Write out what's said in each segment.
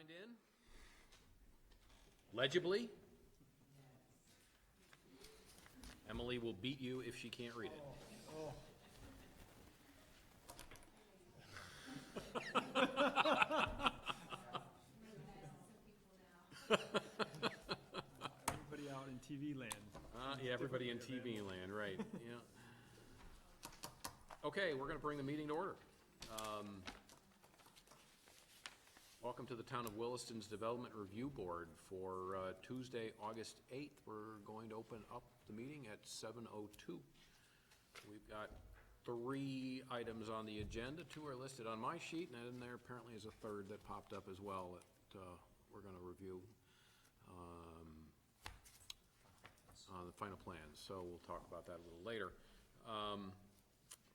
signed in legibly? Emily will beat you if she can't read it. Everybody out in TV land. Yeah, everybody in TV land, right, yeah. Okay, we're gonna bring the meeting to order. Welcome to the Town of Williston's Development Review Board for Tuesday, August 8th. We're going to open up the meeting at 7:02. We've got 3 items on the agenda. 2 are listed on my sheet, and then there apparently is a third that popped up as well that we're gonna review on the final plans, so we'll talk about that a little later.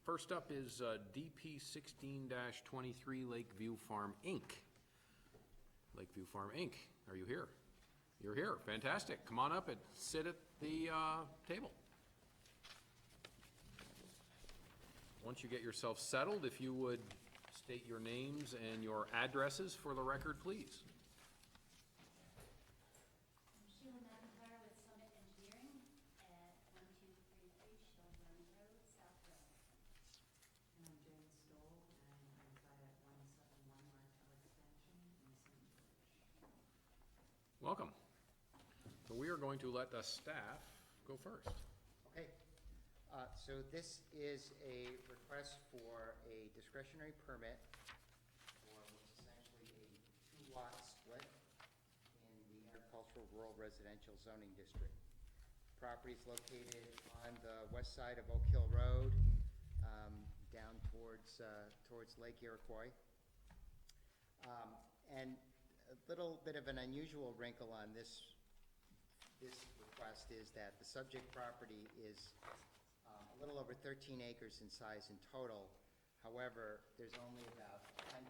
First up is DP 16-23 Lakeview Farm, Inc. Lakeview Farm, Inc. Are you here? You're here, fantastic. Come on up and sit at the table. Once you get yourself settled, if you would state your names and your addresses for the record, please. Welcome. So we are going to let the staff go first. Okay, so this is a request for a discretionary permit for what's essentially a 2-lot split in the agricultural rural residential zoning district. Property is located on the west side of Oak Hill Road, down towards Lake Iroquois. And a little bit of an unusual wrinkle on this request is that the subject property is a little over 13 acres in size in total. However, there's only about 10.6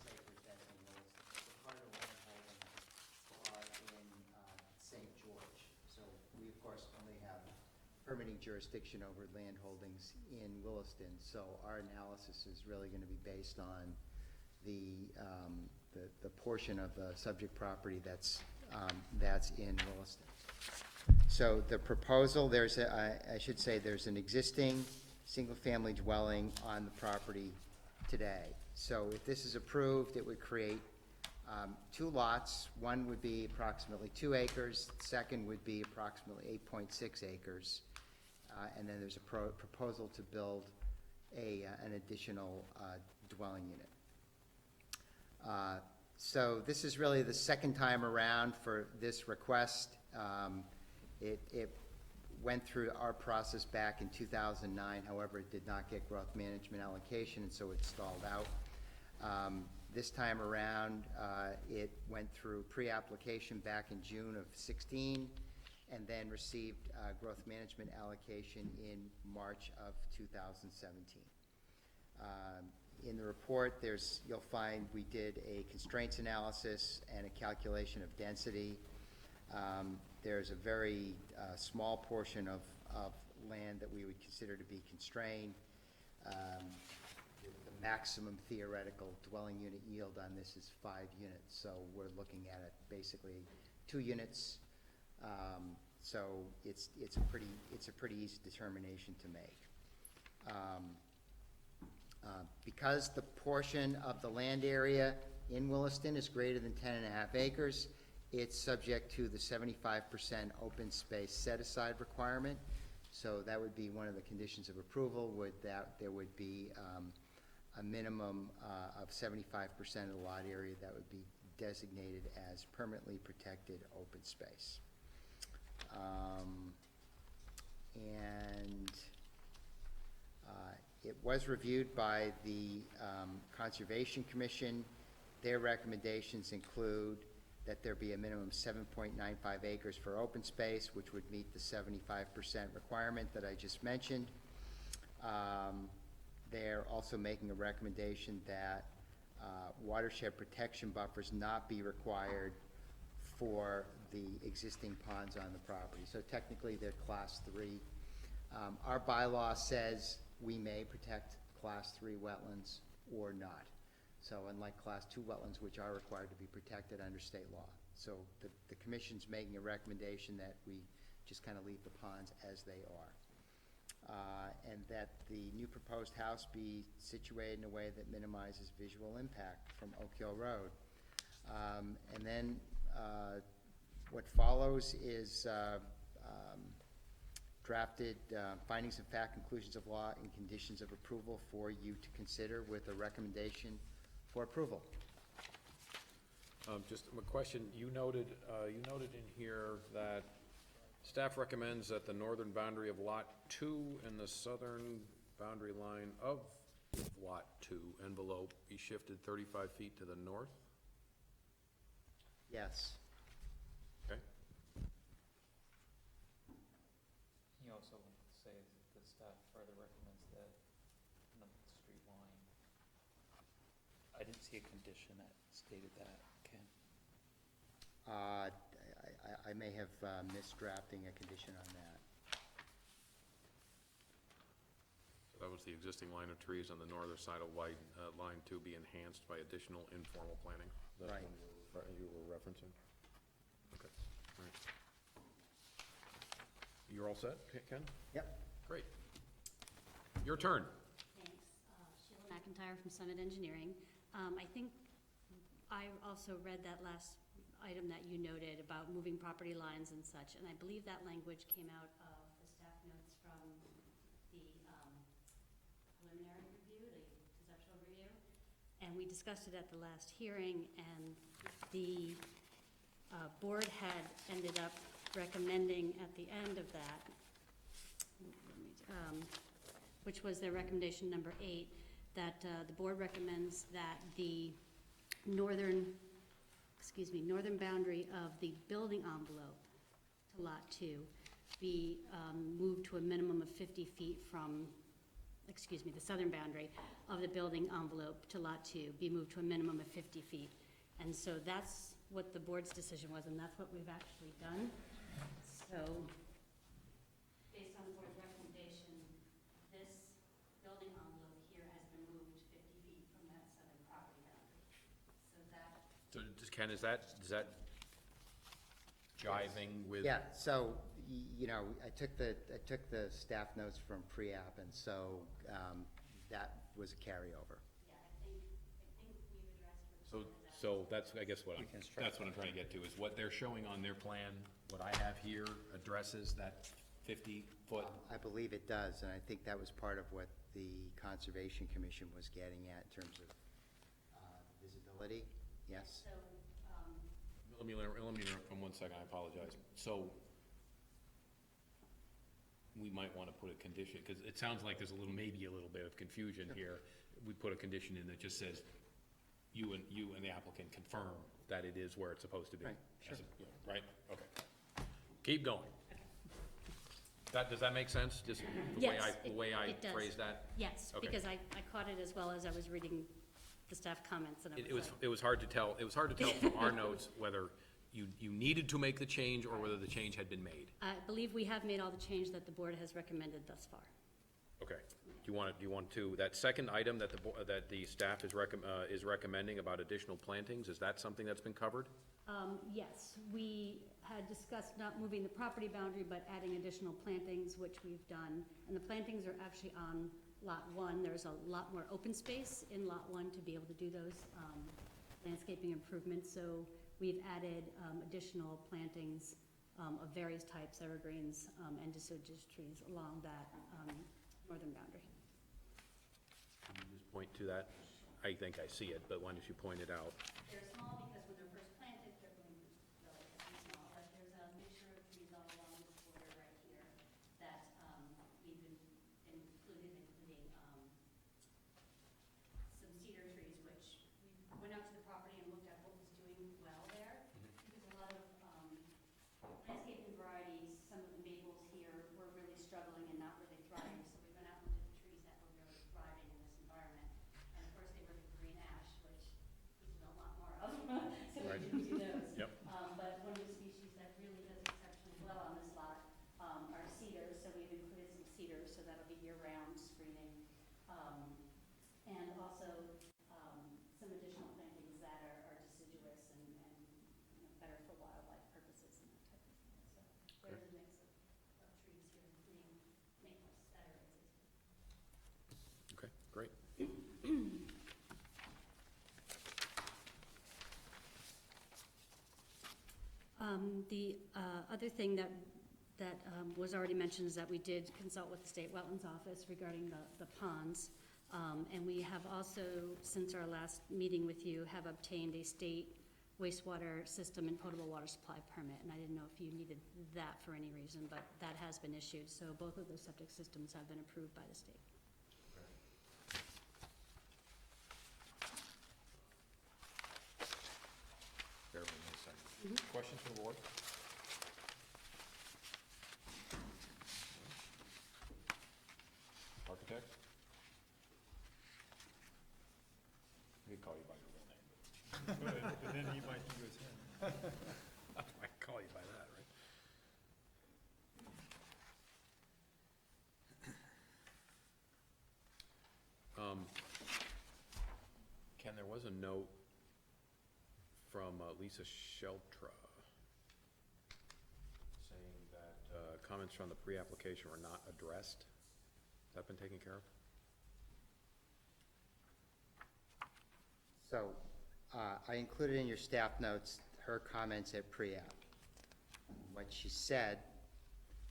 acres that's in Williston. The part of land holdings are in St. George. So we, of course, only have permitting jurisdiction over land holdings in Williston. So our analysis is really going to be based on the portion of the subject property that's in Williston. So the proposal, I should say there's an existing single-family dwelling on the property today. So if this is approved, it would create 2 lots. One would be approximately 2 acres. The second would be approximately 8.6 acres. And then there's a proposal to build an additional dwelling unit. So this is really the second time around for this request. It went through our process back in 2009. However, it did not get growth management allocation, and so it stalled out. This time around, it went through pre-application back in June of 16, and then received growth management allocation in March of 2017. In the report, you'll find we did a constraints analysis and a calculation of density. There's a very small portion of land that we would consider to be constrained. The maximum theoretical dwelling unit yield on this is 5 units, so we're looking at it basically 2 units. So it's a pretty easy determination to make. Because the portion of the land area in Williston is greater than 10.5 acres, it's subject to the 75% open space set-aside requirement. So that would be one of the conditions of approval, there would be a minimum of 75% of the lot area that would be designated as permanently protected open space. It was reviewed by the Conservation Commission. Their recommendations include that there be a minimum of 7.95 acres for open space, which would meet the 75% requirement that I just mentioned. They're also making a recommendation that watershed protection buffers not be required for the existing ponds on the property. So technically they're class 3. Our bylaw says we may protect class 3 wetlands or not. So unlike Class 2 wetlands, which are required to be protected under state law. So the commission's making a recommendation that we just kind of leave the ponds as they are. And that the new proposed house be situated in a way that minimizes visual impact from Oak Hill Road. And then what follows is drafted findings of fact, conclusions of law, and conditions of approval for you to consider with a recommendation for approval. Just a question, you noted in here that staff recommends that the northern boundary of Lot 2 and the southern boundary line of Lot 2 envelope be shifted 35 feet to the north? Yes. Okay. He also says that the staff further recommends that the street line. I didn't see a condition that stated that, Ken. I may have misdrafting a condition on that. That was the existing line of trees on the northern side of line 2 be enhanced by additional informal planting? That's Right. what you were referencing? Okay, all right. You're all set, Ken? Yep. Great. Your turn. Thanks. Sheila McIntyre from Summit Engineering. I think I also read that last item that you noted about moving property lines and such, and I believe that language came out of the staff notes from the preliminary review, the conceptual review, and we discussed it at the last hearing, and the board had ended up recommending at the end of that, which was their recommendation number 8, that the board recommends that the northern boundary of the building envelope to Lot 2 be moved to a minimum of 50 feet from, the southern boundary of the building envelope to Lot 2 be moved to a minimum of 50 feet. And so that's what the board's decision was, and that's what we've actually done. So, based on the board's recommendation, this building envelope here has been moved 50 feet from that southern property boundary. So that. So, Ken, is that jiving with? Yeah, so, I took the staff notes from pre-app, and so that was a carryover. Yeah, I think we've addressed what. So that's, I guess, that's what I'm trying to get to, is what they're showing on their plan, what I have here addresses that 50-foot? I believe it does, and I think that was part of what the Conservation Commission was getting at in terms of visibility, yes? So, Let me interrupt for 1 second, I apologize. So, we might want to put a condition, because it sounds like there's maybe a little bit of confusion here. We put a condition in that just says, you and the applicant confirm that it is where it's supposed to be. Right, sure. Right, okay. Keep going. Does that make sense, just Yes, the way I it does. phrased that? yes, Okay. because I caught it as well as I was reading the staff comments, and It was hard to tell from our notes whether you needed to make the change or whether the change had been made. I believe we have made all the change that the board has recommended thus far. Okay. Do you want to, that second item that the staff is recommending about additional plantings, is that something that's been covered? Yes, we had discussed not moving the property boundary, but adding additional plantings, which we've done. And the plantings are actually on Lot 1. There's a lot more open space in Lot 1 to be able to do those landscaping improvements. So we've added additional plantings of various types, evergreens and deciduous trees along that northern boundary. Can you just point to that? I think I see it, but why don't you point it out? They're small because when they're first planted, they're going to be small, but there's a mixture of trees all along this border right here that we've including some cedar trees, which we went out to the property and looked at what was doing well there. Because a lot of landscaping varieties, some of the maples here were really struggling and not really thriving. So we went out and looked at the trees that were really thriving in this environment. And of course, they were the green ash, which we don't want more of. The other thing that was already mentioned is that we did consult with the State Wetlands Office regarding the ponds. And we have also, since our last meeting with you, have obtained a state wastewater system and potable water supply permit. And I didn't know if you needed that for any reason, but that has been issued. So both of those septic systems have been approved by the state. Bear with me a second. Questions from the board? Architect? He call you by your real name. But then he might do his hand. I might call you by that, right? Ken, there was a note from Lisa Sheltra saying that comments from the pre-application were not addressed. Has that been taken care of? So, I included in your staff notes her comments at pre-app. What she said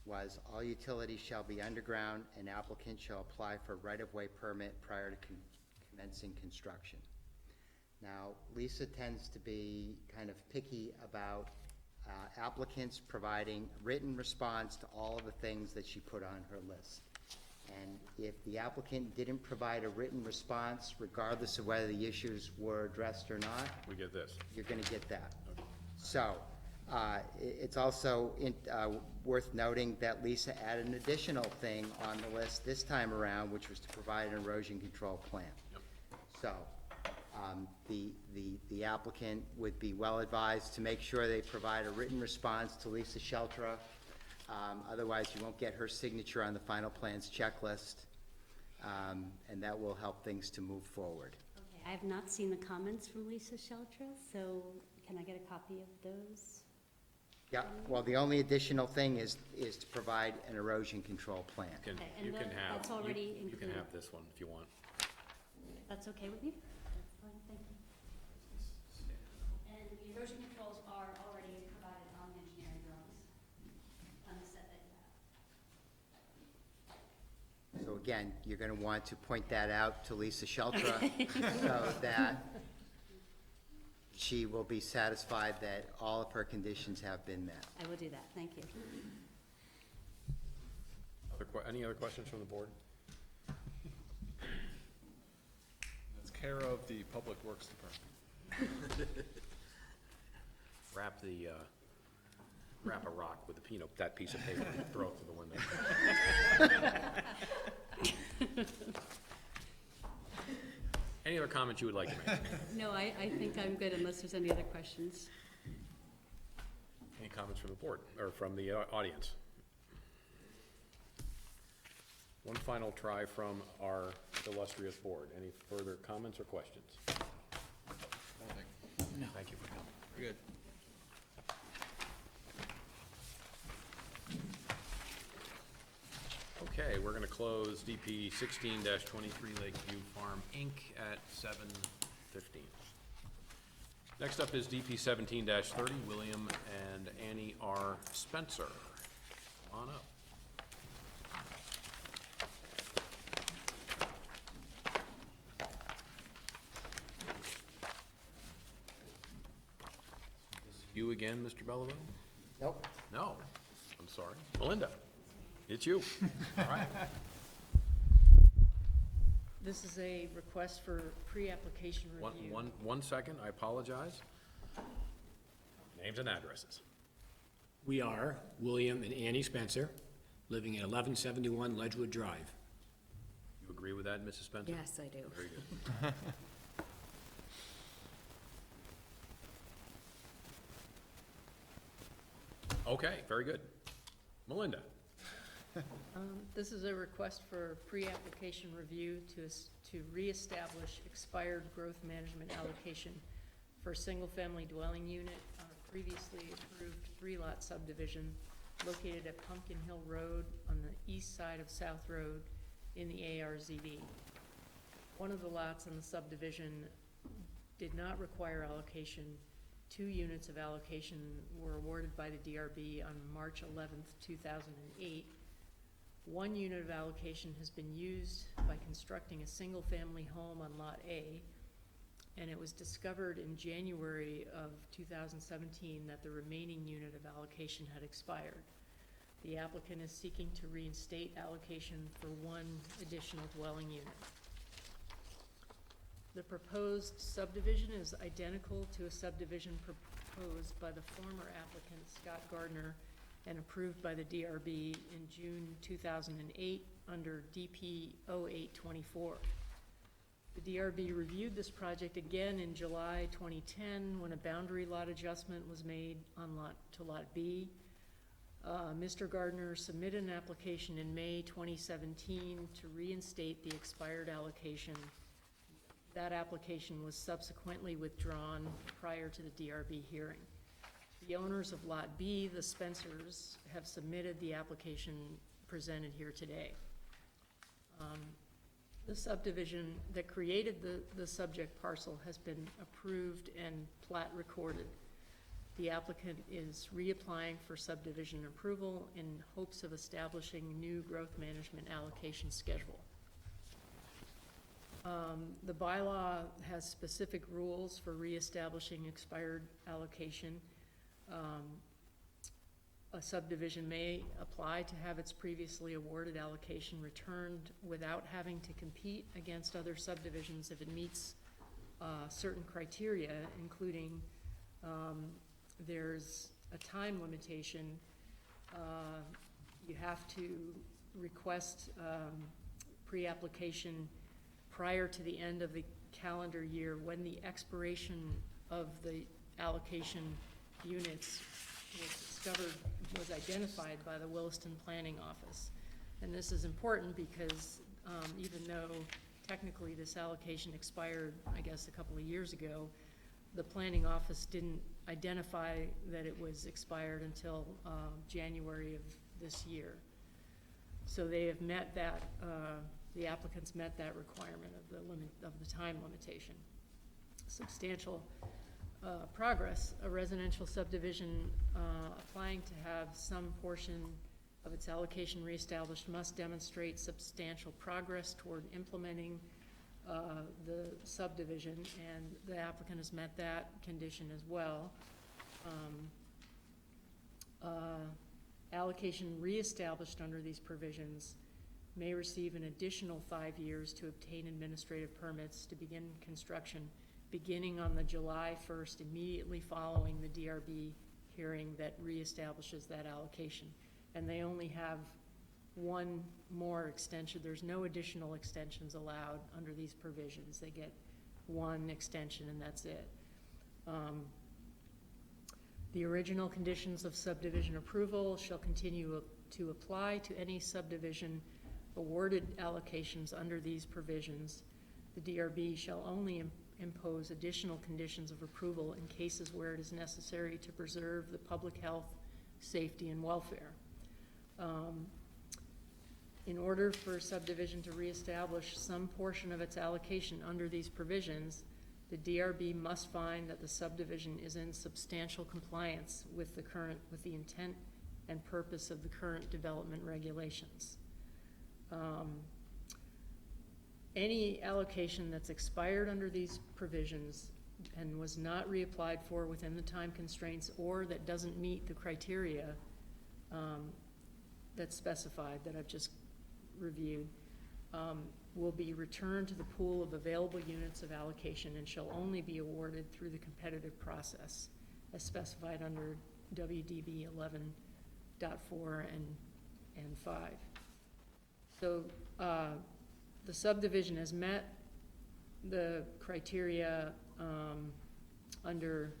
was, all utilities shall be underground, and applicant shall apply for right-of-way permit prior to commencing construction. Now, Lisa tends to be kind of picky about applicants providing written response to all of the things that she put on her list. And if the applicant didn't provide a written response, regardless of whether the issues were addressed or not, We get this. you're gonna get that. So, it's also worth noting that Lisa added an additional thing on the list this time around, which was to provide an erosion control plan. Yep. So, the applicant would be well advised to make sure they provide a written response to Lisa Sheltra. Otherwise, you won't get her signature on the final plans checklist, and that will help things to move forward. Okay, I have not seen the comments from Lisa Sheltra, so can I get a copy of those? Yeah, well, the only additional thing is to provide an erosion control plan. Can, Okay, and you can have, that's already you can included. have this one if you want. That's okay with you? That's fine, thank you. And the erosion controls are already provided on the engineering drawings, on the set that you have. So again, you're gonna want to point that out to Lisa Sheltra so that she will be satisfied that all of her conditions have been met. I will do that, thank you. Any other questions from the board? That's care of the Public Works Department. Wrap a rock with that piece of paper and throw it through the window. Any other comments you would like to make? No, I think I'm good unless there's any other questions. Any comments from the board, or from the audience? One final try from our illustrious board. Any further comments or questions? No. Thank you for coming. Good. Okay, we're gonna close DP 16-23 Lakeview Farm, Inc. at 7:15. Next up is DP 17-30, William and Annie R. Spencer. On up. Is you again, Mr. Belleville? Nope. No, I'm sorry. Melinda, it's you. All right. This is a request for pre-application review. One second, I apologize. Names and addresses. We are William and Annie Spencer, living at 1171 Ledgewood Drive. You agree with that, Mrs. Spencer? Yes, I do. Very good. Okay, very good. Melinda? This is a request for pre-application review to reestablish expired growth management allocation for a single-family dwelling unit on a previously approved 3-lot subdivision located at Pumpkin Hill Road on the east side of South Road in the ARZB. One of the lots in the subdivision did not require allocation 2 units of allocation were awarded by the DRB on March 11th, 2008. 1 unit of allocation has been used by constructing a single-family home on Lot A, and it was discovered in January of 2017 that the remaining unit of allocation had expired. The applicant is seeking to reinstate allocation for 1 additional dwelling unit. The proposed subdivision is identical to a subdivision proposed by the former applicant, Scott Gardner, and approved by the DRB in June 2008 under DP 0824. The DRB reviewed this project again in July 2010 when a boundary lot adjustment was made on Lot B. Mr. Gardner submitted an application in May 2017 to reinstate the expired allocation. That application was subsequently withdrawn prior to the DRB hearing. The owners of Lot B, the Spencers, have submitted the application presented here today. The subdivision that created the subject parcel has been approved and plat recorded. The applicant is reapplying for subdivision approval in hopes of establishing new growth management allocation schedule. The bylaw has specific rules for reestablishing expired allocation. A subdivision may apply to have its previously awarded allocation returned without having to compete against other subdivisions if it meets certain criteria, including there's a time limitation. You have to request pre-application prior to the end of the calendar year when the expiration of the allocation units was identified by the Williston Planning Office. And this is important because even though technically this allocation expired, I guess, a couple of years ago, the Planning Office didn't identify that it was expired until January of this year. So they have met that, the applicants met that requirement of the time limitation. Substantial progress. A residential subdivision applying to have some portion of its allocation reestablished must demonstrate substantial progress toward implementing the subdivision, and the applicant has met that condition as well. Allocation reestablished under these provisions may receive an additional 5 years to obtain administrative permits to begin construction beginning on the July 1st, immediately following the DRB hearing that reestablishes that allocation. And they only have 1 more extension. There's no additional extensions allowed under these provisions. They get 1 extension and that's it. The original conditions of subdivision approval shall continue to apply to any subdivision awarded allocations under these provisions. The DRB shall only impose additional conditions of approval in cases where it is necessary to preserve the public health, safety, and welfare. In order for subdivision to reestablish some portion of its allocation under these provisions, the DRB must find that the subdivision is in substantial compliance with the intent and purpose of the current development regulations. Any allocation that's expired under these provisions and was not reapplied for within the time constraints, or that doesn't meet the criteria that's specified, that I've just reviewed, will be returned to the pool of available units of allocation and shall only be awarded through the competitive process as specified under WDB 11.4 and 5. So the subdivision has met the criteria under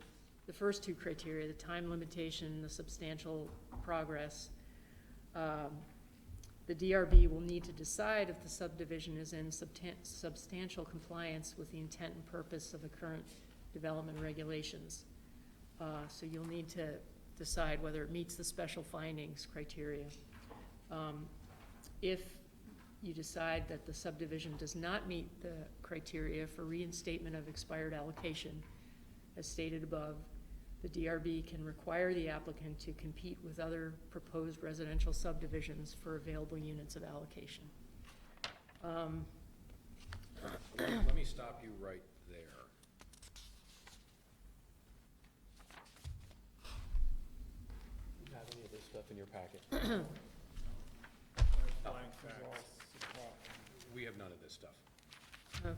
the first 2 criteria, the time limitation, the substantial progress. The DRB will need to decide if the subdivision is in substantial compliance with the intent and purpose of the current development regulations. So you'll need to decide whether it meets the special findings criteria. If you decide that the subdivision does not meet the criteria for reinstatement of expired allocation, as stated above, the DRB can require the applicant to compete with other proposed residential subdivisions for available units of allocation. Let me stop you right there. You have any of this stuff in your packet? We have none of this stuff.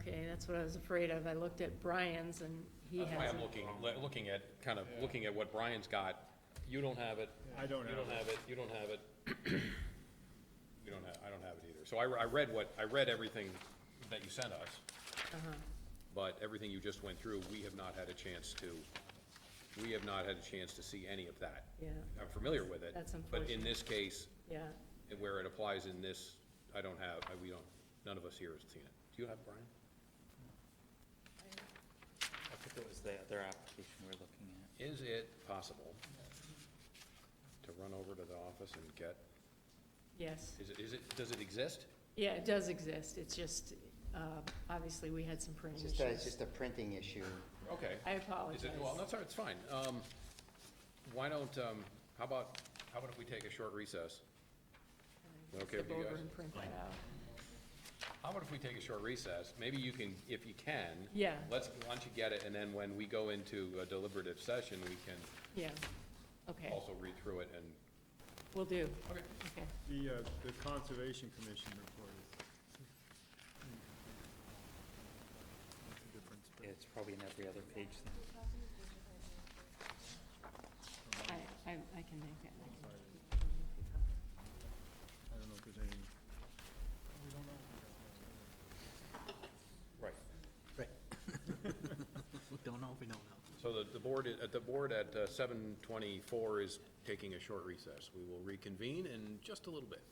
Okay, that's what I was afraid of. I looked at Brian's and he That's why has I'm looking at, kind of looking at what Brian's got. You don't have it. I don't You have don't it. have it, you don't have it. We don't have, I don't have it either. So I read everything that you sent us, but everything you just went through, we have not had a chance to see any of that. Yeah, I'm familiar with it. That's But in unfortunate. this case, yeah. where it applies in this, I don't have, none of us here has seen it. Do you have, Brian? I think it was the other application we're looking at. Is it possible to run over to the office and get, Yes. does it exist? Yeah, it does exist. It's just, obviously, we had some printing It's issues. just a printing issue. Okay. I apologize. Is it, well, that's all right, it's fine. Why don't, how about if we take a short recess? Okay with Step you over guys? and print that out. How about if we take a short recess? Maybe you can, if you can. Yeah. Why don't you get it, and then when we go into a deliberative session, we can Yeah, okay, also read through it and. will do. Okay. Okay. The Conservation Commission report is. What's the difference? Yeah, it's probably in every other page then. I can make that. I don't know if there's any. Right. Don't know if we don't know. So the board at 7:24 is taking a short recess. We will reconvene in just a little bit.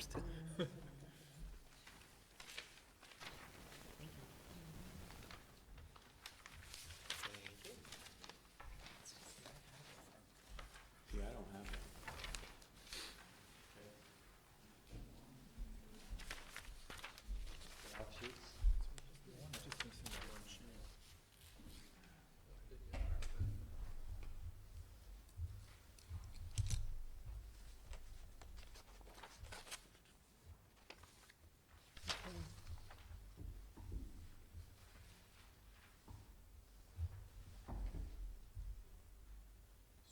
first. Yeah, I don't have that.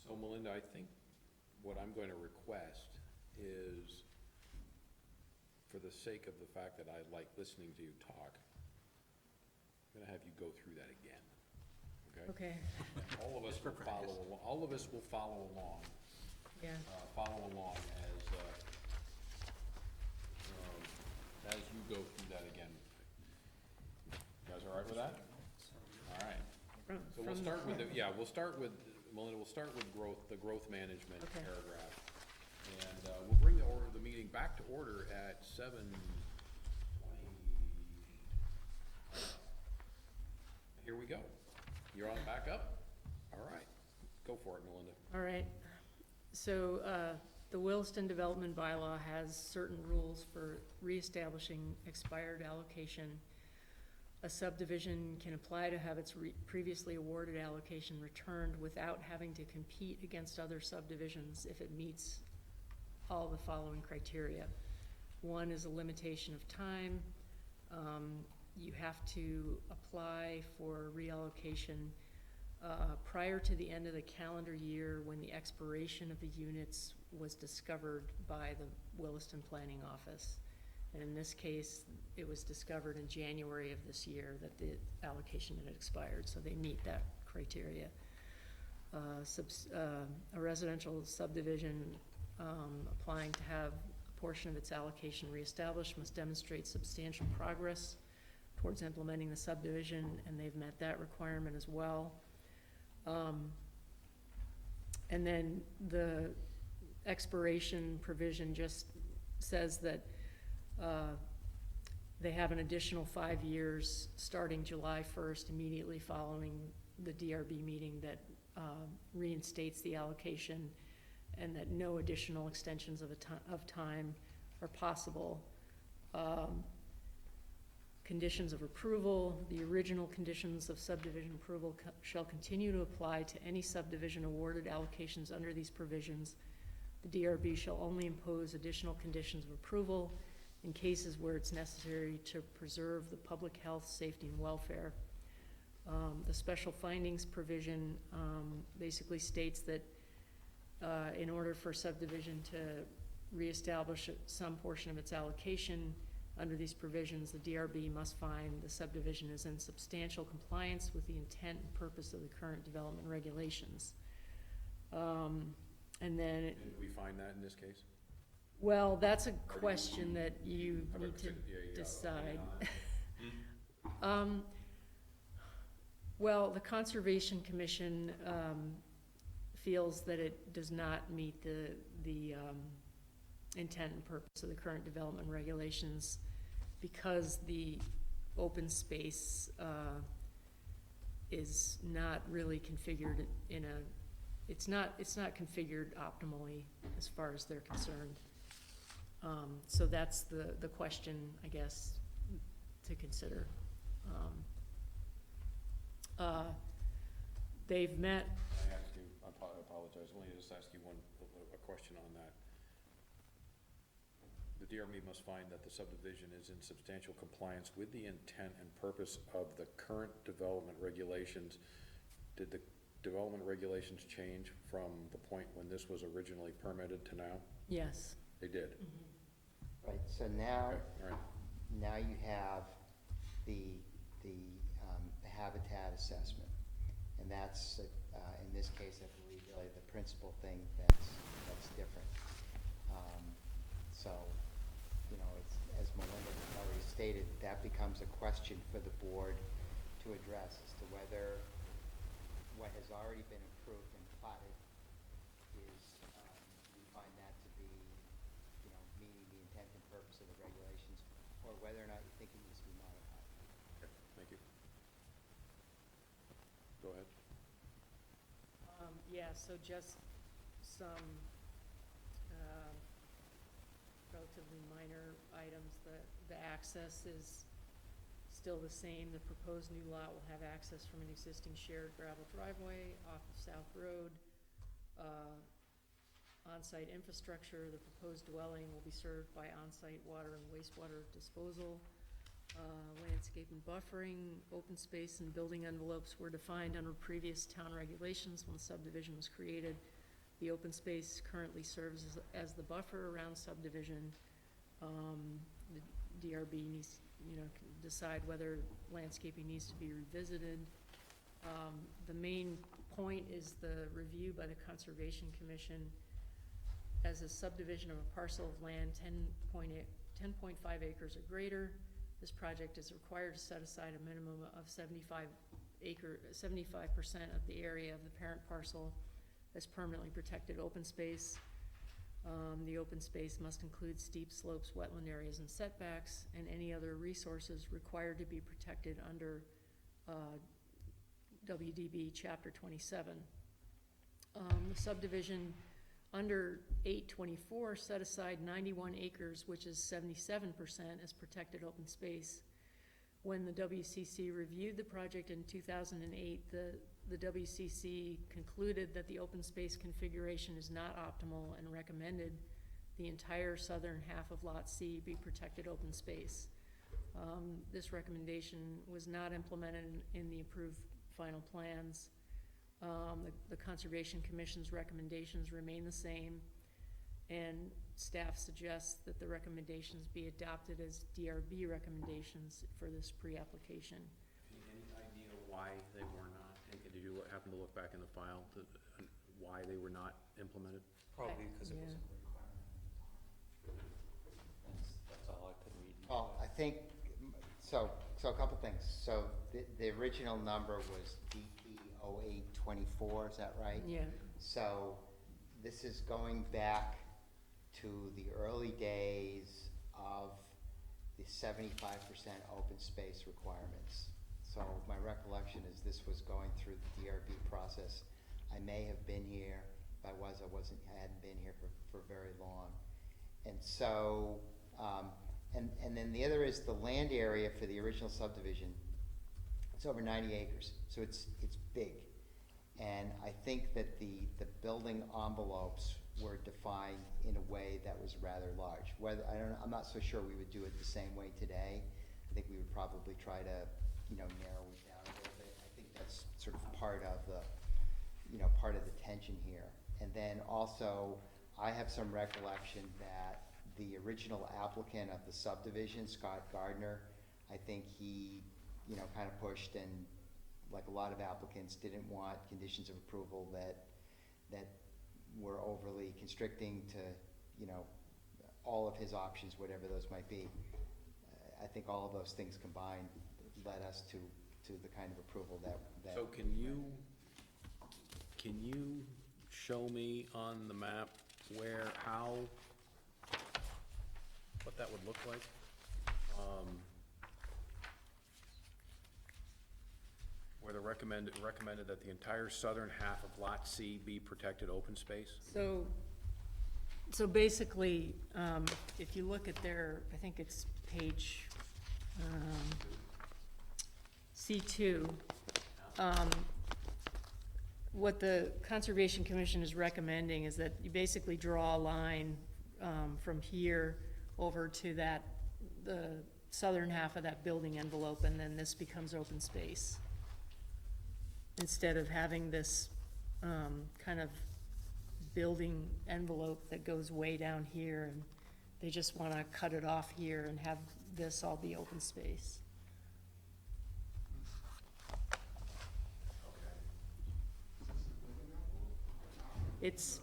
So Melinda, I think what I'm going to request is, for the sake of the fact that I like listening to you talk, I'm gonna have you go through that again, okay? Okay, All of us will follow, all of us will follow along, yeah. as you go through that again. You guys all right with that? All right. So we'll start with, we'll start with, Melinda, we'll start with growth, the growth management Okay. paragraph. And we'll bring the meeting back to order at 7:20. Here we go. You're on back up? All right. Go for it, Melinda. All right. So, the Williston Development Bylaw has certain rules for reestablishing expired allocation. A subdivision can apply to have its previously awarded allocation returned without having to compete against other subdivisions if it meets all the following criteria. One is a limitation of time. You have to apply for reallocation prior to the end of the calendar year when the expiration of the units was discovered by the Williston Planning Office. And in this case, it was discovered in January of this year that the allocation had expired, so they meet that criteria. A residential subdivision applying to have a portion of its allocation reestablished must demonstrate substantial progress towards implementing the subdivision, and they've met that requirement as well. And then the expiration provision just says that they have an additional 5 years starting July 1st, immediately following the DRB meeting, that reinstates the allocation, and that no additional extensions of time are possible. Conditions of approval: the original conditions of subdivision approval shall continue to apply to any subdivision awarded allocations under these provisions. The DRB shall only impose additional conditions of approval in cases where it's necessary to preserve the public health, safety, and welfare. The special findings provision basically states that in order for subdivision to reestablish some portion of its allocation under these provisions, the DRB must find the subdivision is in substantial compliance with the intent and purpose of the current development regulations. And then, Did we find that in this case? well, that's a question that you Have a need to opinion decide. on it? Well, the Conservation Commission feels that it does not meet the intent and purpose of the current development regulations because the open space is not really configured in a, it's not configured optimally as far as they're concerned. So that's the question, I guess, to consider. They've met. I have to, I apologize, let me just ask you a question on that. The DRB must find that the subdivision is in substantial compliance with the intent and purpose of the current development regulations. Did the development regulations change from the point when this was originally permitted to now? Yes. They did? Right, so now, Okay, all right. now you have the habitat assessment. And that's, in this case, I believe, really the principal thing that's different. So, you know, it's, as Melinda already stated, that becomes a question for the board to address as to whether what has already been approved and plotted is, we find that to be, you know, meeting the intent and purpose of the regulations, or whether or not you think it needs to be modified. Okay, thank you. Go ahead. Yeah, so just some relatively minor items. The access is still the same. The proposed new lot will have access from an existing shared gravel driveway off of South Road. On-site infrastructure, the proposed dwelling will be served by on-site water and wastewater disposal. Landscape and buffering, open space and building envelopes were defined under previous town regulations when the subdivision was created. The open space currently serves as the buffer around subdivision. The DRB needs, can decide whether landscaping needs to be revisited. The main point is the review by the Conservation Commission. As a subdivision of a parcel of land 10.5 acres or greater, this project is required to set aside a minimum of 75% of the area of the parent parcel as permanently protected open space. The open space must include steep slopes, wetland areas, and setbacks, and any other resources required to be protected under WDB Chapter 27. The subdivision under 824 set aside 91 acres, which is 77% as protected open space. When the WCC reviewed the project in 2008, the WCC concluded that the open space configuration is not optimal and recommended the entire southern half of Lot C be protected open space. This recommendation was not implemented in the approved final plans. The Conservation Commission's recommendations remain the same, and staff suggests that the recommendations be adopted as DRB recommendations for this pre-application. Any idea why they were not, and did you happen to look back in the file to, why they were not implemented? Probably because it Yeah. wasn't a requirement. That's all I could read. Well, I think, so a couple things. So the original number was DP 0824, is that right? Yeah. So this is going back to the early days of the 75% open space requirements. So my recollection is this was going through the DRB process. I may have been here. If I hadn't been here for very long. And so, and then the other is the land area for the original subdivision. It's over 90 acres, so it's big. And I think that the building envelopes were defined in a way that was rather large. I'm not so sure we would do it the same way today. I think we would probably try to, narrow it down a little bit. I think that's sort of part of the tension here. And then also, I have some recollection that the original applicant of the subdivision, Scott Gardner, I think he, kind of pushed, and like a lot of applicants, didn't want conditions of approval that were overly constricting to, all of his options, whatever those might be. I think all of those things combined led us to the kind of approval that. So can you show me on the map what that would look like? Where the recommended that the entire southern half of Lot C be protected open space? So basically, if you look at their, I think it's page C2, what the Conservation Commission is recommending is that you basically draw a line from here over to the southern half of that building envelope, and then this becomes open space. Instead of having this kind of building envelope that goes way down here, and they just want to cut it off here and have this all be open space. It's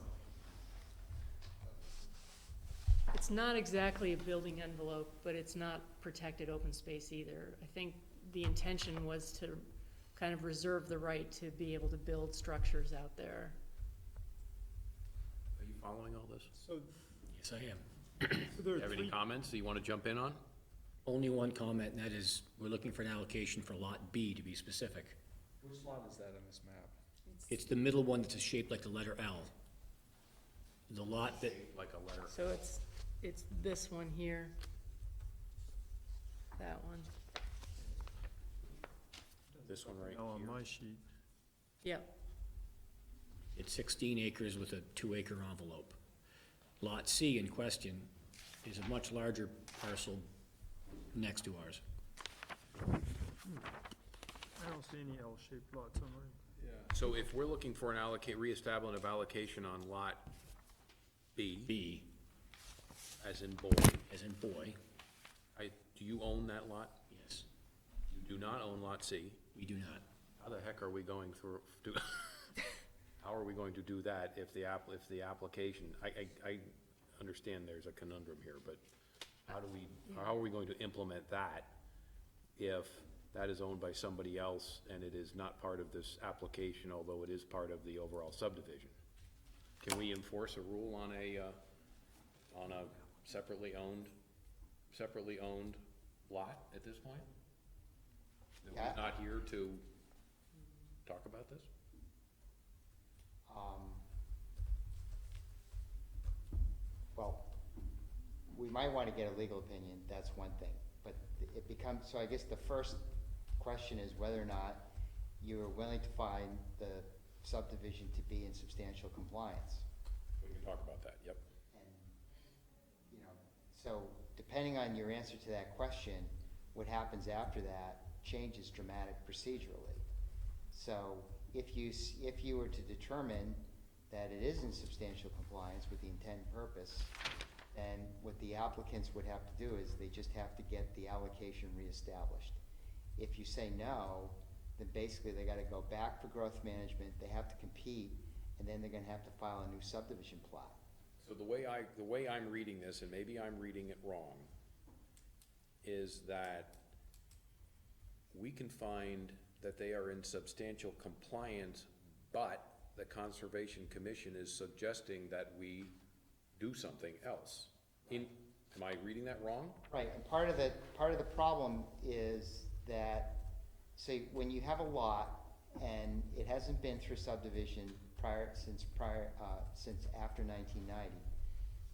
not exactly a building envelope, but it's not protected open space either. I think the intention was to kind of reserve the right to be able to build structures out there. Are you following all this? So Yes, I am. Do you have any comments that you want to jump in on? Only one comment, and that is, we're looking for an allocation for Lot B, to be specific. Which lot is that on this map? It's the middle one that's shaped like the letter L. The lot that, Like a letter. So it's this one here, that one, This one right No, on here. my sheet. yep. it's 16 acres with a 2-acre envelope. Lot C in question is a much larger parcel next to ours. I don't see any L-shaped lots on mine. So if we're looking for an reestablishment of allocation on Lot B, B, as in boy, as in boy, do you own that lot? yes, You do not own Lot C. we do not. How the heck are we going through, how are we going to do that if the application, I understand there's a conundrum here, but how are we going to implement that if that is owned by somebody else and it is not part of this application, although it is part of the overall subdivision? Can we enforce a rule on a separately owned lot at this point? That Yeah. we're not here to talk about this? Well, we might want to get a legal opinion, that's one thing, but it becomes, so I guess the first question is whether or not you are willing to find the subdivision to be in substantial compliance. We can talk about that, yep. And, you know, so depending on your answer to that question, what happens after that changes dramatic procedurally. So if you were to determine that it is in substantial compliance with the intent and purpose, then what the applicants would have to do is they just have to get the allocation reestablished. If you say no, then basically they gotta go back for growth management, they have to compete, and then they're gonna have to file a new subdivision plat. So the way I'm reading this, and maybe I'm reading it wrong, is that we can find that they are in substantial compliance, but the Conservation Commission is suggesting that we do something else. Am I reading that wrong? Right, and part of the problem is that, say, when you have a lot and it hasn't been through subdivision since after 1990.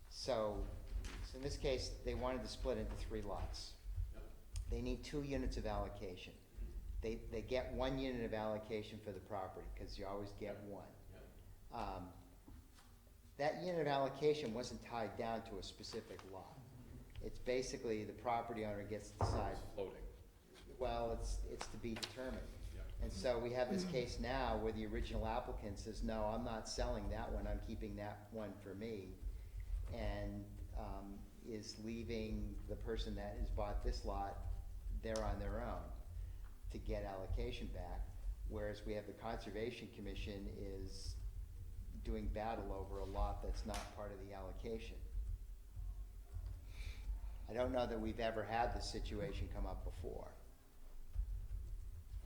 So in this case, they wanted to split into 3 lots. They need 2 units of allocation. They get 1 unit of allocation for the property, because you always get 1. That unit of allocation wasn't tied down to a specific lot. It's basically the property owner gets to decide, Floating. well, it's to be determined. And so we have this case now where the original applicant says, no, I'm not selling that one, I'm keeping that one for me. And is leaving the person that has bought this lot, they're on their own to get allocation back. Whereas we have the Conservation Commission is doing battle over a lot that's not part of the allocation. I don't know that we've ever had this situation come up before.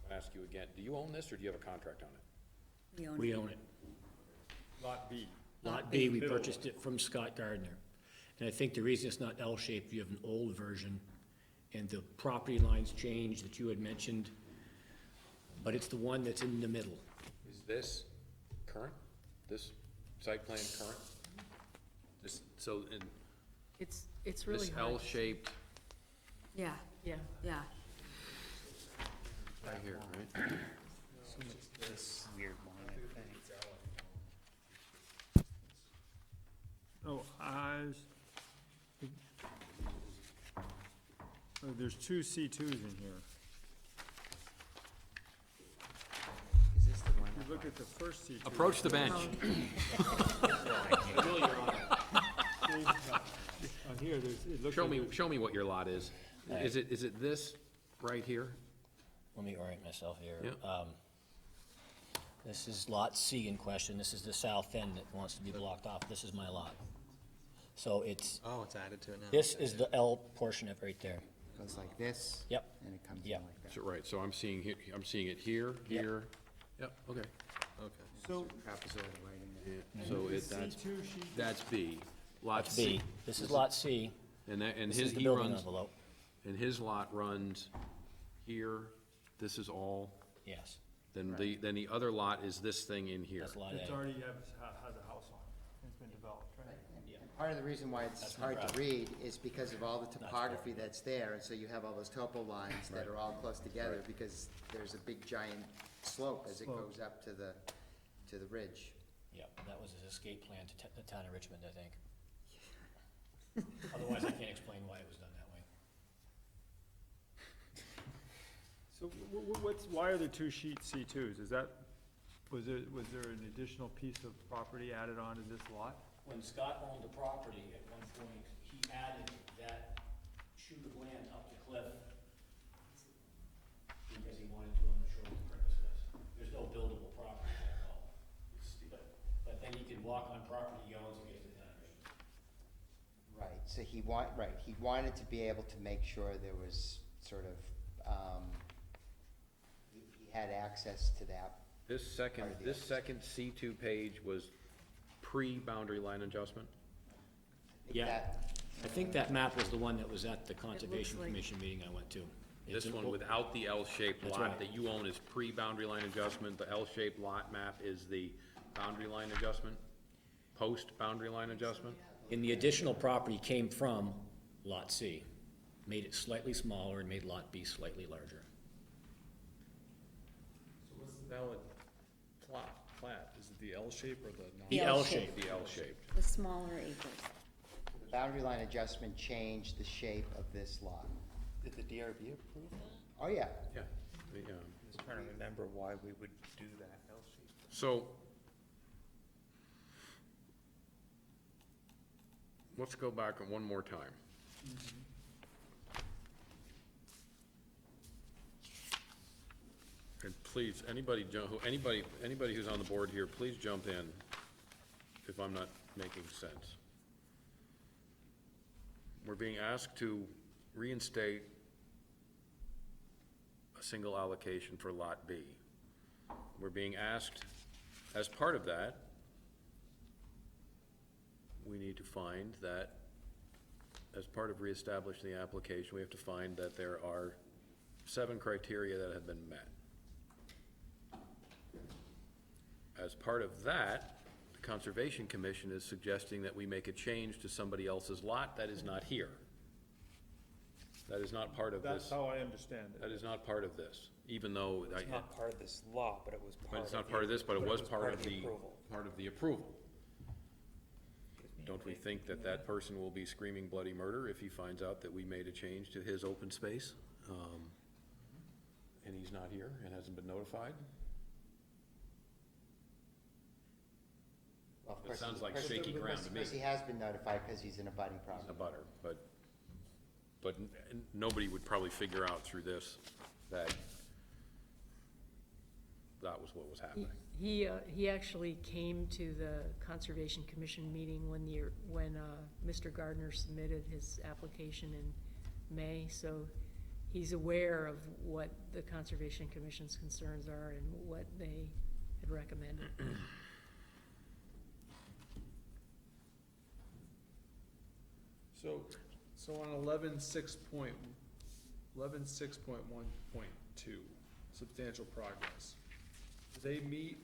I'll ask you again, do you own this, or do you have a contract on it? We own it. Lot B. Lot B, we purchased it from Scott Gardner. And I think the reason it's not L-shaped, you have an old version, and the property lines changed that you had mentioned, but it's the one that's in the middle. Is this current? This site plan current? This, so, in It's really this hard. L-shaped, Yeah, Yeah, yeah. right here, right? This weird one, I think. Oh, there's 2 C2s in here. Is this the one? If you look at the first C2. Approach the bench. On here, it looks Show like me what your lot is. Is it this right here? Let me orient myself here. Yeah. This is Lot C in question. This is the south end that wants to be blocked off. This is my lot. So it's, Oh, it's added to it now. this is the L portion of right there. Goes like this. Yep. And it comes in Yep. like that. So, right, so I'm seeing it here, Yep. here. Yep, okay. Okay. So, Trapezoid right in there. Yeah, so the that's, C2 sheet, that's B. Lot That's C. B. This is lot C. And that, and This his, is the he building runs, envelope. and his lot runs here, this is all, Yes, then the other lot is this thing in here. that's lot It's A. already has a house on it, it's been developed, right? And part of the reason why it's That's hard not to read is because of all the That's topography that's there, and so you have all those topo lines that are all close together, because there's a big giant slope as it Slope. goes up to the ridge. Yep, that was his escape plan to the town of Richmond, I think. Otherwise, I can't explain why it was done that way. So why are there two sheet C2s? Is that, was there an additional piece of property added onto this lot? When Scott owned the property, at one point, he added that chute of land up the cliff because he wanted to on the shoreline purposes. There's no buildable property there at all. But then he could walk on property he owns and get to the town of Richmond. Right, so he wanted to be able to make sure there was sort of, he had access to that. This second C2 page was pre-boundary line adjustment? Yeah. That- I think that map was the one that was at the Conservation like- Commission meeting I went to. This It's an one o- without the L-shaped That's lot right. that you own is pre-boundary line adjustment. The L-shaped lot map is the boundary line adjustment, post-boundary line adjustment? And the additional property came from Lot C, made it slightly smaller and made Lot B slightly larger. So what's the valid plat? Is it the L shape or the non? The L-shape. The L-shaped. The smaller acres. The boundary line adjustment changed the shape of this lot. Did the DRB approve that? Oh, yeah. Yeah, yeah. I was trying to remember why we would do that L shape. So, let's go back one more time. And please, anybody who's on the board here, please jump in if I'm not making sense. We're being asked to reinstate a single allocation for Lot B. We're being asked, as part of that, we need to find that, as part of reestablishing the application, we have to find that there are 7 criteria that have been met. As part of that, the Conservation Commission is suggesting that we make a change to somebody else's lot that is not here. That is not part of this. That's how I understand it. That is not part of this, even though. It's not part of this law, but it was part But of. it's not part of this, but it was part of the, approval. part of the approval. Don't we think that that person will be screaming bloody murder if he finds out that we made a change to his open space? And he's not here and hasn't been notified? Well, of It course, sounds he- like of course- shaky of ground course- to of me. course, he has been notified because he's in a budding A property. butter, but nobody would probably figure out through this that that was what was happening. He actually came to the Conservation Commission meeting when Mr. Gardner submitted his application in May, so he's aware of what the Conservation Commission's concerns are and what they had recommended. So on 11.6.1.2, substantial progress, do they meet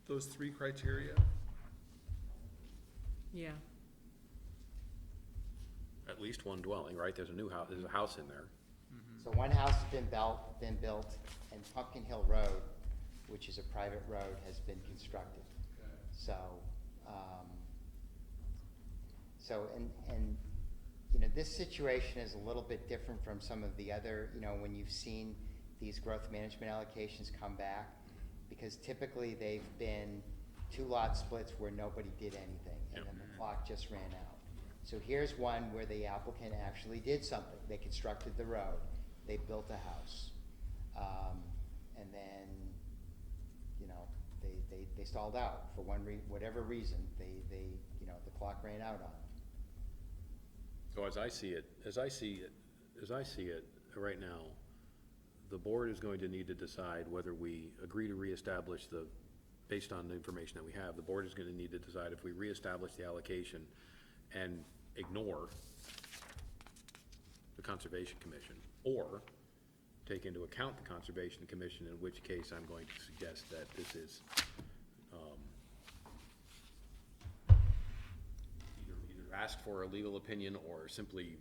those 3 criteria? Yeah, At least one dwelling, right? There's a new house, there's a house in there. So one house has been built, and Pumpkin Hill Road, which is a private road, has been constructed. So, this situation is a little bit different from some of the other, when you've seen these growth management allocations come back, because typically they've been 2 lot splits where nobody did anything, and then the clock just ran out. So here's one where the applicant actually did something. They constructed the road, they built a house, and then, they stalled out for whatever reason, the clock ran out on them. So as I see it right now, the board is going to need to decide whether we agree to reestablish based on the information that we have, the board is gonna need to decide if we reestablish the allocation and ignore the Conservation Commission, or take into account the Conservation Commission, in which case I'm going to suggest that this is either ask for a legal opinion or simply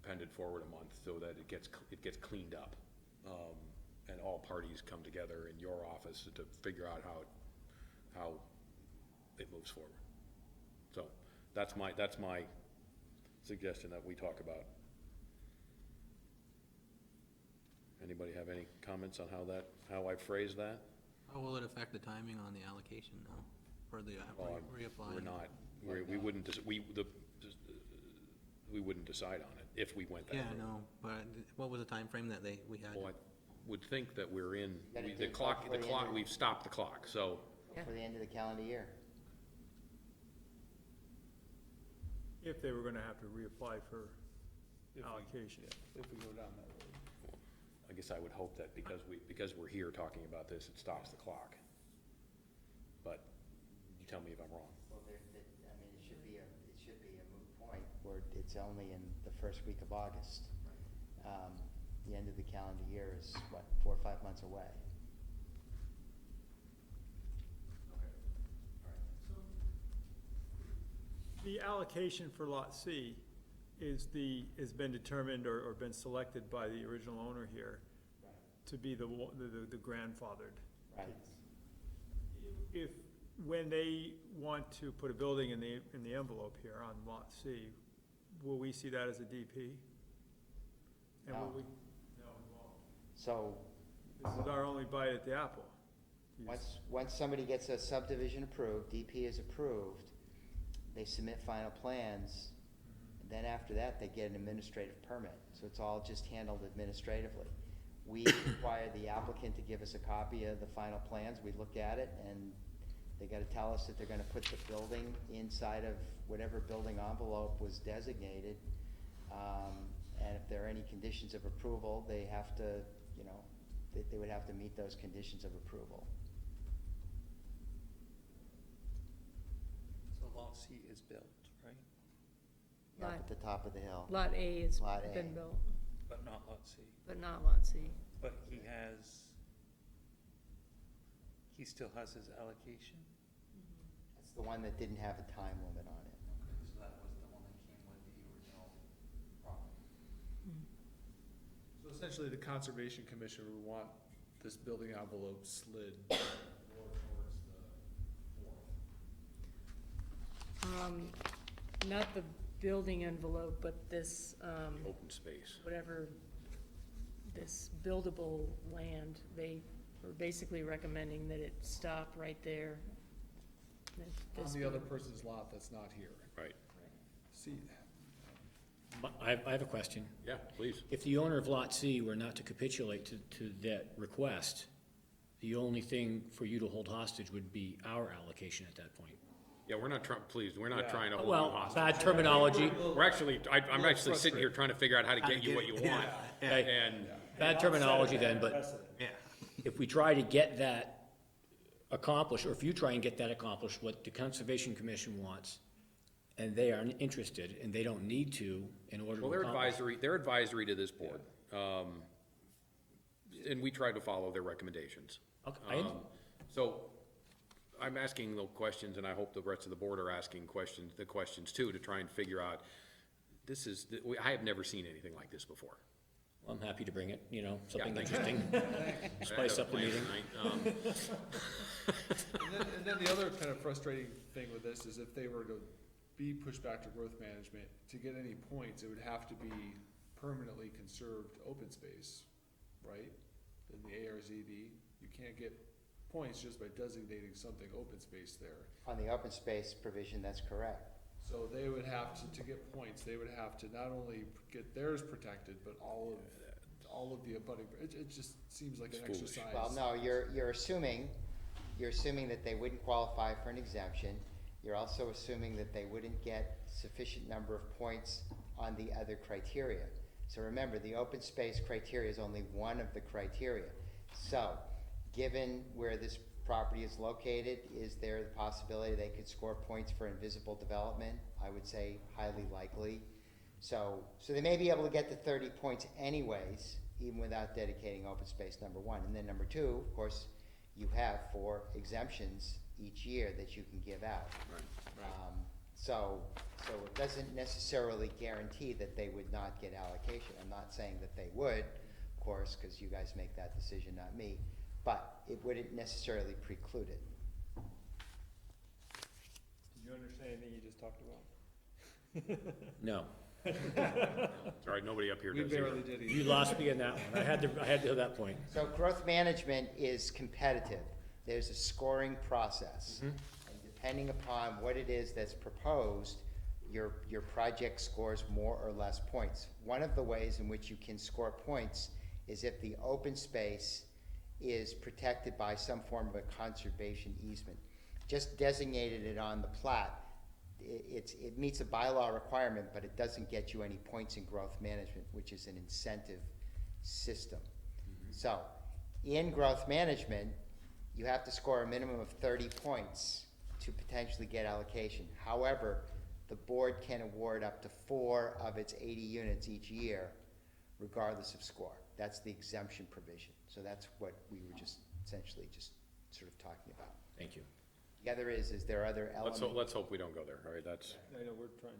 pended forward a month so that it gets cleaned up. And all parties come together in your office to figure out how it moves forward. So that's my suggestion that we talk about. Anybody have any comments on how I phrased that? How will it affect the timing on the allocation now, for the reapplying? We're not, we wouldn't, we wouldn't decide on it if we went that route. Yeah, no, but what was the time frame that we had? Well, I would think that we're in, Gotta the do clock, before the end of- we've stopped the clock, so. For the end of the calendar year. If they were gonna have to reapply for allocation. If we go down that road. I guess I would hope that because we're here talking about this, it stops the clock. But you tell me if I'm wrong. Well, I mean, it should be a moot point where it's only in the first week of August. The end of the calendar year is, what, 4 or 5 months away? The allocation for Lot C has been determined or been selected by the original owner here to be the grandfathered. Right. If, when they want to put a building in the envelope here on Lot C, will we see that as a DP? And will No. we? No, we won't. So, This is our only bite at the apple. once somebody gets a subdivision approved, DP is approved, they submit final plans, and then after that, they get an administrative permit. So it's all just handled administratively. We require the applicant to give us a copy of the final plans, we look at it, and they gotta tell us that they're gonna put the building inside of whatever building envelope was designated. And if there are any conditions of approval, they have to, they would have to meet those conditions of approval. So Lot C is built, right? Up Lot- at the top of the hill. Lot A has Lot A. been built, But not Lot C. but not Lot C. But he still has his allocation? It's the one that didn't have a time limit on it. So that was the one that came with the original property. So essentially, the Conservation Commission would want this building envelope slid more towards the north. Not the building envelope, but this, Open space. whatever, this buildable land, they were basically recommending that it stop right there. That On this the other be- person's lot that's not here. Right. See, I have a question. Yeah, please. If the owner of Lot C were not to capitulate to that request, the only thing for you to hold hostage would be our allocation at that point. Yeah, we're not trying, please, we're not trying to hold you Well, hostage. bad terminology, We're actually, I'm actually sitting here trying to figure out how to get you what you want. okay, And, bad terminology then, but Yeah. if we try to get that accomplished, or if you try and get that accomplished, what the Conservation Commission wants, and they are interested, and they don't need to in order to well, accomplish. they're advisory to this board. And we try to follow their recommendations. Okay, So I'm asking the questions, and I hope the rest of the board are asking the questions too, to try and figure out, I have never seen anything like this before. I'm happy to bring it, something thank interesting, spice up the meeting. and then the other kind of frustrating thing with this is if they were to be pushed back to growth management, to get any points, it would have to be permanently conserved open space, right? In the ARZD, you can't get points just by designating something open space there. On the open space provision, that's correct. So they would have to get points, they would have to not only get theirs protected, but all of the abutting, it just seems like an It's foolish. exercise. Well, no, you're assuming that they wouldn't qualify for an exemption. You're also assuming that they wouldn't get sufficient number of points on the other criteria. So remember, the open space criteria is only one of the criteria. So, given where this property is located, is there the possibility they could score points for invisible development? I would say highly likely. So they may be able to get to 30 points anyways, even without dedicating open space, number one. And then number two, of course, you have 4 exemptions each year that you can give out. So it doesn't necessarily guarantee that they would not get allocation. I'm not saying that they would, of course, because you guys make that decision, not me, but it wouldn't necessarily preclude it. Did you understand anything you just talked about? No. It's all right, nobody up here We does either. barely did You either. lost me in that one. I had to that point. So growth management is competitive. There's a scoring process. And depending upon what it is that's proposed, your project scores more or less points. One of the ways in which you can score points is if the open space is protected by some form of a conservation easement. Just designated it on the plat, it meets a bylaw requirement, but it doesn't get you any points in growth management, which is an incentive system. So, in growth management, you have to score a minimum of 30 points to potentially get allocation. However, the board can award up to 4 of its 80 units each year, regardless of score. That's the exemption provision. So that's what we were just essentially just sort of talking about. Thank you. The other is there other elements? Let's hope we don't go there, all right, that's, I know, we're trying,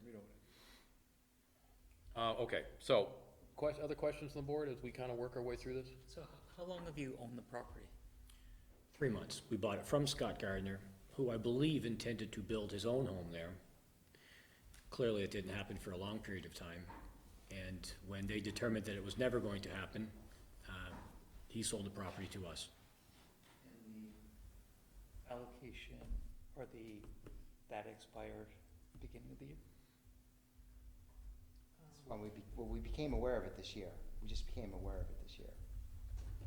we don't. okay, so, other questions on the board as we kind of work our way through this? So how long have you owned the property? 3 months. We bought it from Scott Gardner, who I believe intended to build his own home there. Clearly, it didn't happen for a long period of time. And when they determined that it was never going to happen, he sold the property to us. And the allocation or that expired beginning of the year? When we became aware of it this year. We just became aware of it this year.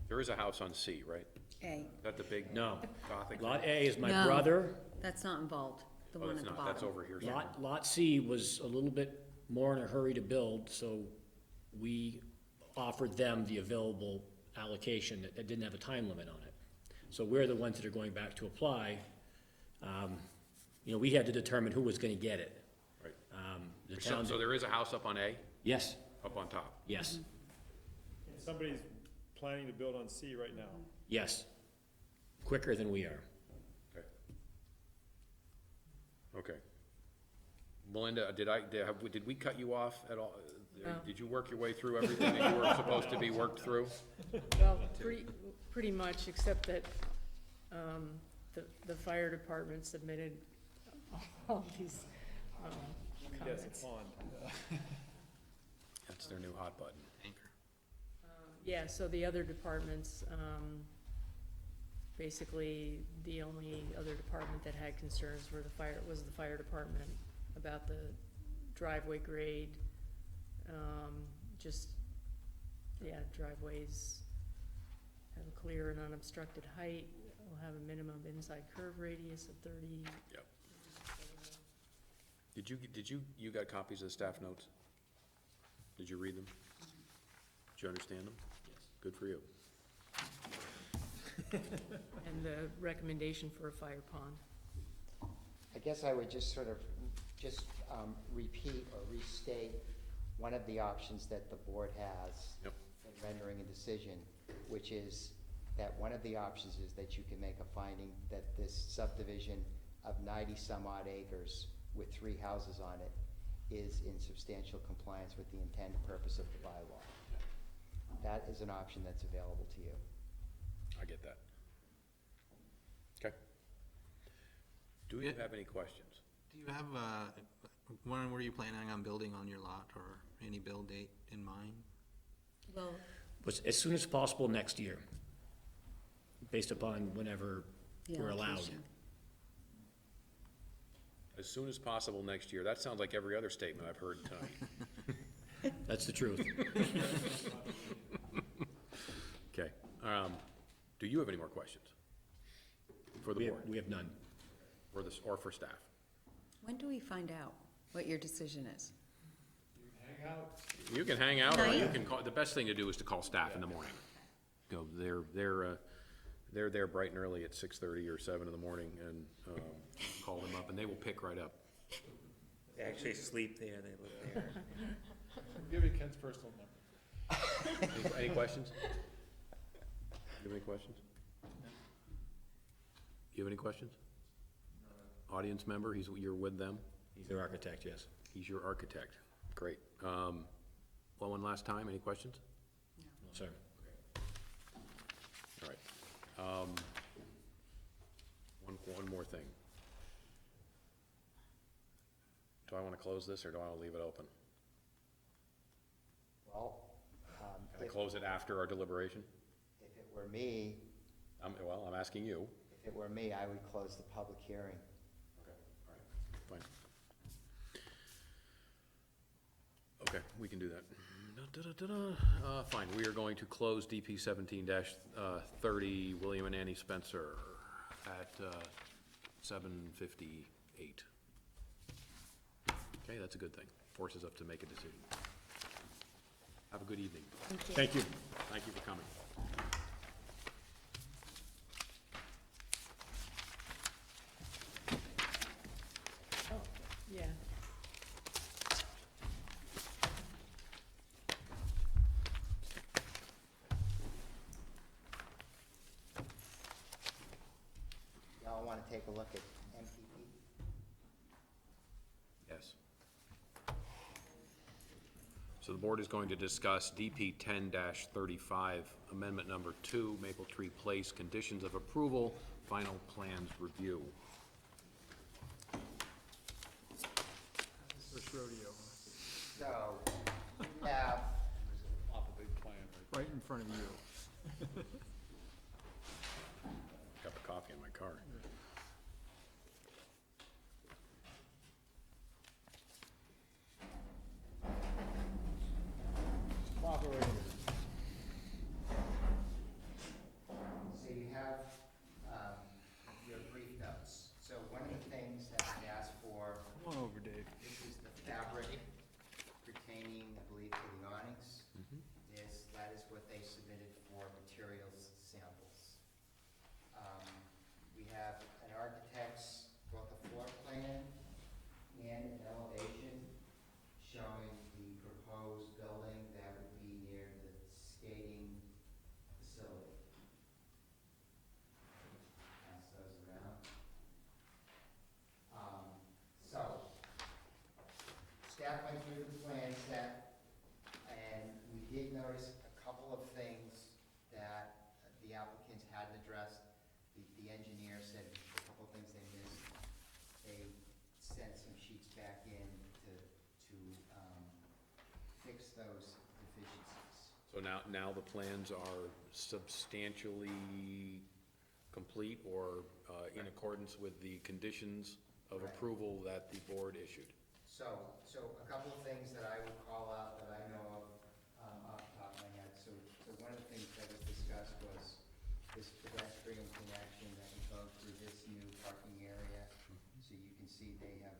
There is a house on C, right? A. Is that the big No. Gothic? Lot A is my No. brother. That's not involved, the Oh, one it's at the not, that's bottom. over here somewhere. Lot C was a little bit more in a hurry to build, so we offered them the available allocation that didn't have a time limit on it. So we're the ones that are going back to apply. We had to determine who was gonna get it. Right. The So town, there is a house up on A, yes, up on top? yes, Somebody's planning to build on C right now. yes. Quicker than we are. Okay. Melinda, did we cut you off at all? No. Did you work your way through everything that you were supposed to be worked through? Well, pretty much, except that the fire department submitted all these Yes, comments. pond. That's their new hot button. Anchor. Yeah, so the other departments, basically, the only other department that had concerns was the fire department about the driveway grade. Driveways have a clear and unobstructed height, will have a minimum inside curve radius of 30. You got copies of the staff notes? Did you read them? Did you understand them? Yes. Good for you. And the recommendation for a fire pond. I guess I would just sort of, repeat or restate one of the options that the board has Yep. in rendering a decision, which is that one of the options is that you can make a finding that this subdivision of 90-some-odd acres with 3 houses on it is in substantial compliance with the intent and purpose of the bylaw. That is an option that's available to you. I get that. Okay. Do you Yeah. have any questions? Do you have, when were you planning on building on your lot, or any build date in mind? Well, Was as soon as possible next year, based upon whenever the we're allowed. allocation. As soon as possible next year. That sounds like every other statement I've heard tonight. That's the truth. Okay. Do you have any more questions for the board, We have none. or for staff? When do we find out what your decision is? Hang out. You can hang out, or No, you you- can call, the best thing to do is to call staff in the morning. Go, They're there bright and early at 6:30 or 7 in the morning, and call them up, and they will pick right up. They actually sleep there, they live there. I'm giving Ken's personal number. Any questions? You have any questions? You have any questions? Audience member, you're with them? He's their architect, yes. He's your architect. Great. One last time, any questions? No, sir. All right. One more thing. Do I want to close this, or do I want to leave it open? Well, Can I close it after our deliberation? if it were me, Well, I'm asking you. if it were me, I would close the public hearing. Okay, all right, fine. Okay, we can do that. Fine, we are going to close DP 17-30, William and Annie Spencer, at 7:58. Okay, that's a good thing. Forces us to make a decision. Have a good evening. Thank you. Thank you for coming. Oh, yeah. Y'all want to take a look at MPP? Yes. So the board is going to discuss DP 10-35, Amendment Number 2, Maple Tree Place, Conditions of Approval, Final Plans Review. First rodeo, So, we have, Off a big plan, right? right in front of you. Cup of coffee in my car. so you have your brief notes. So one of the things that we asked for, Come on over, Dave. this is the fabric pertaining, I believe, to the awnings. That is what they submitted for materials samples. We have an architect's, both a floor plan and an elevation showing the proposed building that would be near the skating facility. Pass those around. So, staff went through the plan set, and we did notice a couple of things that the applicants hadn't addressed. The engineer said a couple of things they missed. They sent some sheets back in to fix those deficiencies. So now the plans are substantially complete or in accordance with the conditions of Right. approval that the board issued? So a couple of things that I would call out that I know of off the top of my head. So one of the things that was discussed was this pedestrian connection that would go through this new parking area. So you can see they have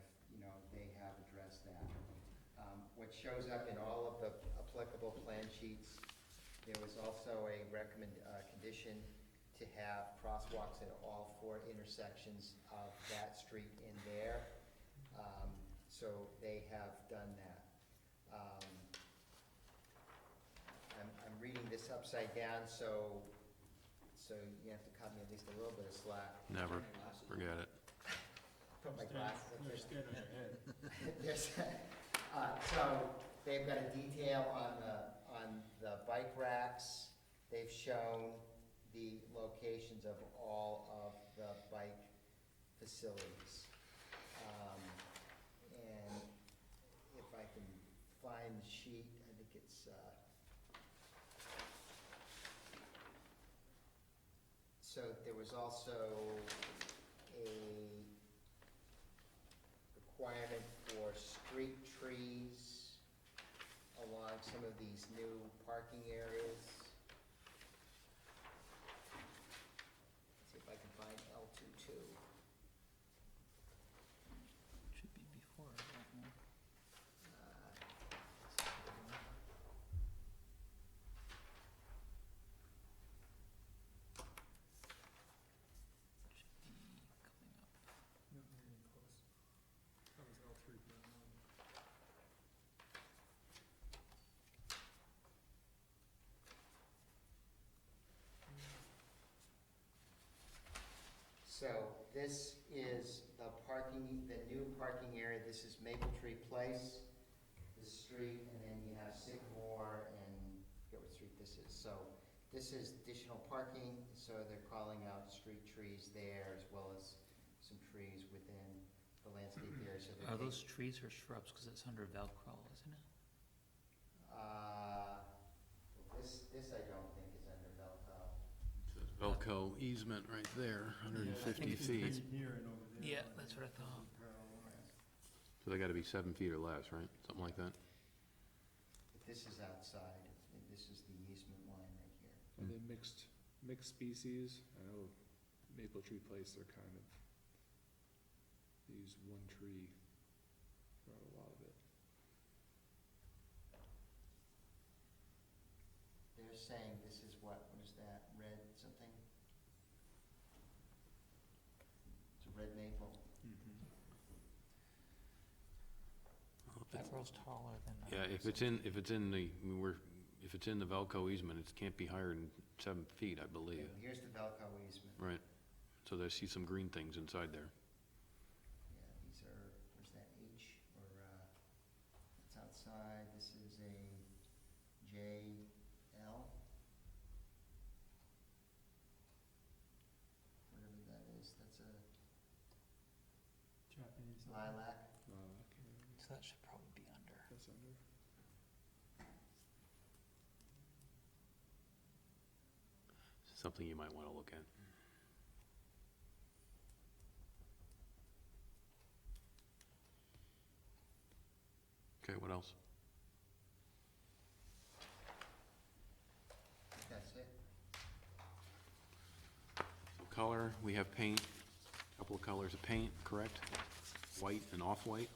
addressed that. What shows up in all of the applicable plan sheets, there was also a condition to have crosswalks at all 4 intersections of that street in there. So they have done that. I'm reading this upside down, so you have to cut me at least a little bit of slack. Never, forget it. Put my glasses up there. There's, so they've got a detail on the bike racks. They've shown the locations of all of the bike facilities. And if I can find the sheet, I think it's, so there was also a requirement for street trees along some of these new parking areas. Let's see if I can find L22. Should be before that one. So this is the parking, the new parking area. This is Maple Tree Place, the street, and then you have Sycamore and I forget what street this is. So this is additional parking, so they're calling out street trees there as well as some trees within the landscape area. So they're Are those trees or shrubs, because it's under Velcro, isn't it? This I don't think is under Velcro. Velco easement right there, 150 feet. Yeah, that's what I thought. So they gotta be 7 feet or less, right? Something like that? But this is outside, and this is the easement line right here. Are they mixed species? I know Maple Tree Place, they're kind of, they use one tree throughout a lot of it. They're saying this is what is that, red something? It's a red maple. That grows taller than. Yeah, if it's in the, I mean, if it's in the Velco easement, it can't be higher than 7 feet, I believe. Okay, here's the Velco easement. Right. So I see some green things inside there. Yeah, these are, where's that H, or, it's outside, this is a JL. Whatever that is, that's a Japanese. lilac. So that should probably be under. That's under. Something you might wanna look at. Okay, what else? That's it. So color, we have paint, a couple of colors of paint, correct? White and off-white.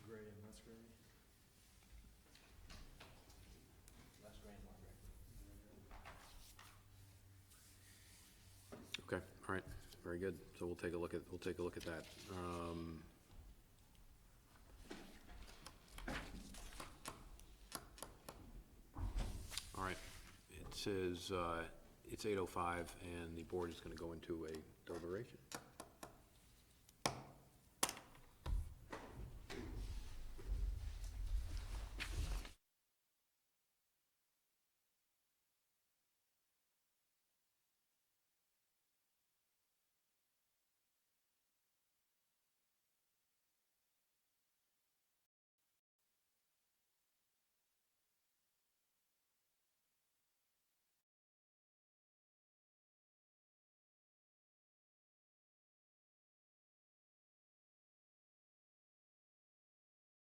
Gray and less gray. Okay, all right, very good. So we'll take a look at that. All right, it says, it's 8:05 and the board is gonna go into a deliberation.